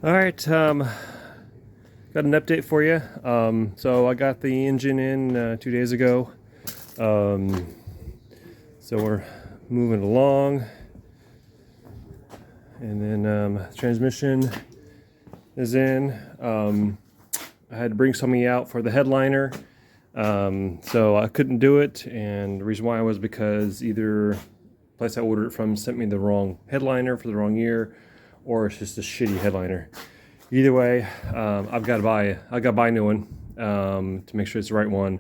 All right, got an update for you. So I got the engine in 2 days ago. So we're moving along, and then transmission is in. I had to bring somebody out for the headliner, so I couldn't do it, and the reason why was because either the place I ordered it from sent me the wrong headliner for the wrong year, or it's just a shitty headliner. Either way, I got to buy a new one to make sure it's the right one,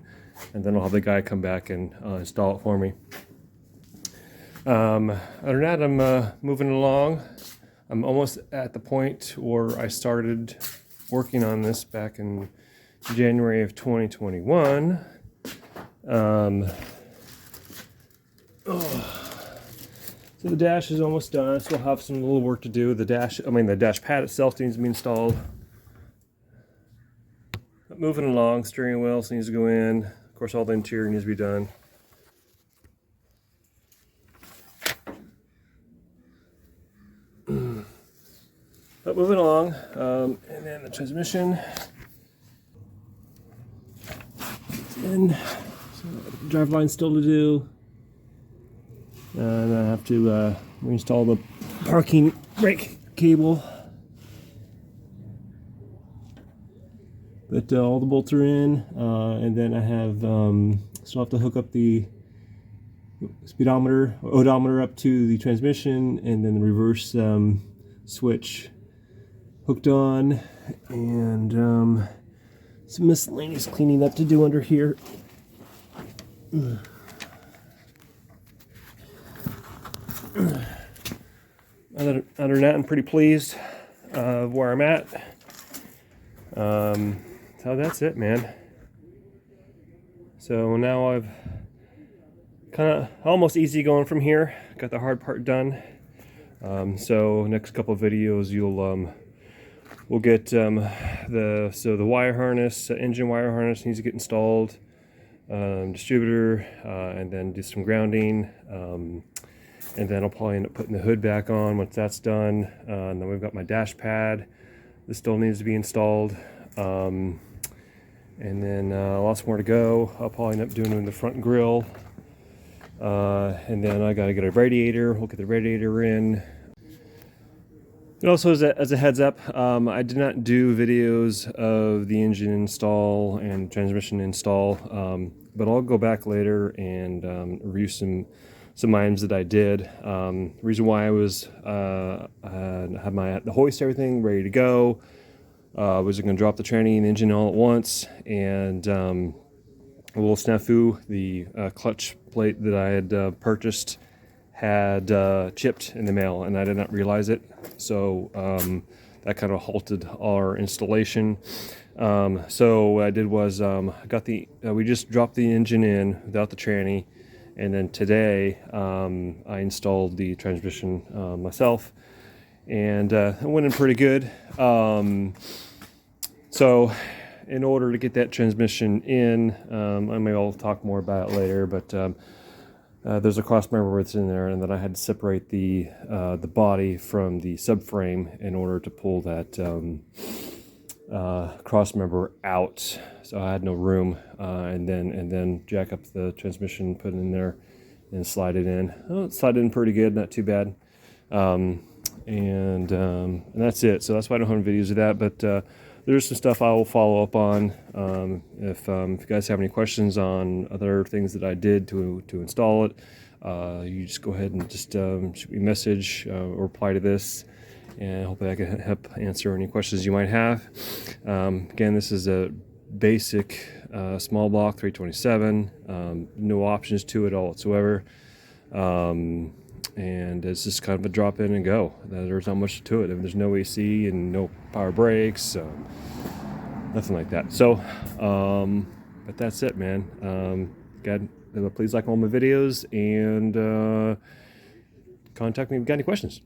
and then I'll have the guy come back and install it for me. Other than that, I'm moving along. I'm almost at the point where I started working on this back in January of 2021. So the dash is almost done. Still have some little work to do. The dash pad itself needs to be installed. But moving along, steering wheel needs to go in. Of course, all the interior needs to be done. But moving along, and then the transmission. It's in. So drive line still to do. And I have to reinstall the parking brake cable. But all the bolts are in, and then I have still have to hook up the speedometer, odometer up to the transmission, and then the reverse switch hooked on, and some miscellaneous cleaning up to do under here. Other than that, I'm pretty pleased of where I'm at. So that's it, man. So now I've kind of almost easy going from here. Got the hard part done. So next couple of videos, we'll get the wire harness, engine wire harness needs to get installed, distributor, and then do some grounding. And then I'll probably end up putting the hood back on once that's done. And then we've got my dash pad. This still needs to be installed. And then lots more to go. I'll probably end up doing the front grille. And then I gotta get a radiator. We'll get the radiator in. And also, as a heads up, I did not do videos of the engine install and transmission install, but I'll go back later and review some items that I did. Reason why I was I had the hoist, everything ready to go. I was going to drop the tranny and engine all at once, and a little snafu. The clutch plate that I had purchased had chipped in the mail, and I did not realize it. So that kind of halted our installation. So what I did was we just dropped the engine in without the tranny. And then today, I installed the transmission myself, and it went in pretty good. So in order to get that transmission in, I may all talk more about it later, but there's a cross member that's in there, and then I had to separate the body from the subframe in order to pull that cross member out. So I had no room, and then jack up the transmission, put it in there, and slide it in. Oh, it slid in pretty good, not too bad. And that's it. So that's why I don't have videos of that. But there's some stuff I will follow up on. If you guys have any questions on other things that I did to install it, you just go ahead and just shoot me a message or reply to this. And hopefully I can help answer any questions you might have. Again, this is a basic small block 327, no options to it all whatsoever, and it's just kind of a drop in and go. There's not much to it. There's no AC and no power brakes, nothing like that. So but that's it, man. Please like all my videos, and contact me if you got any questions.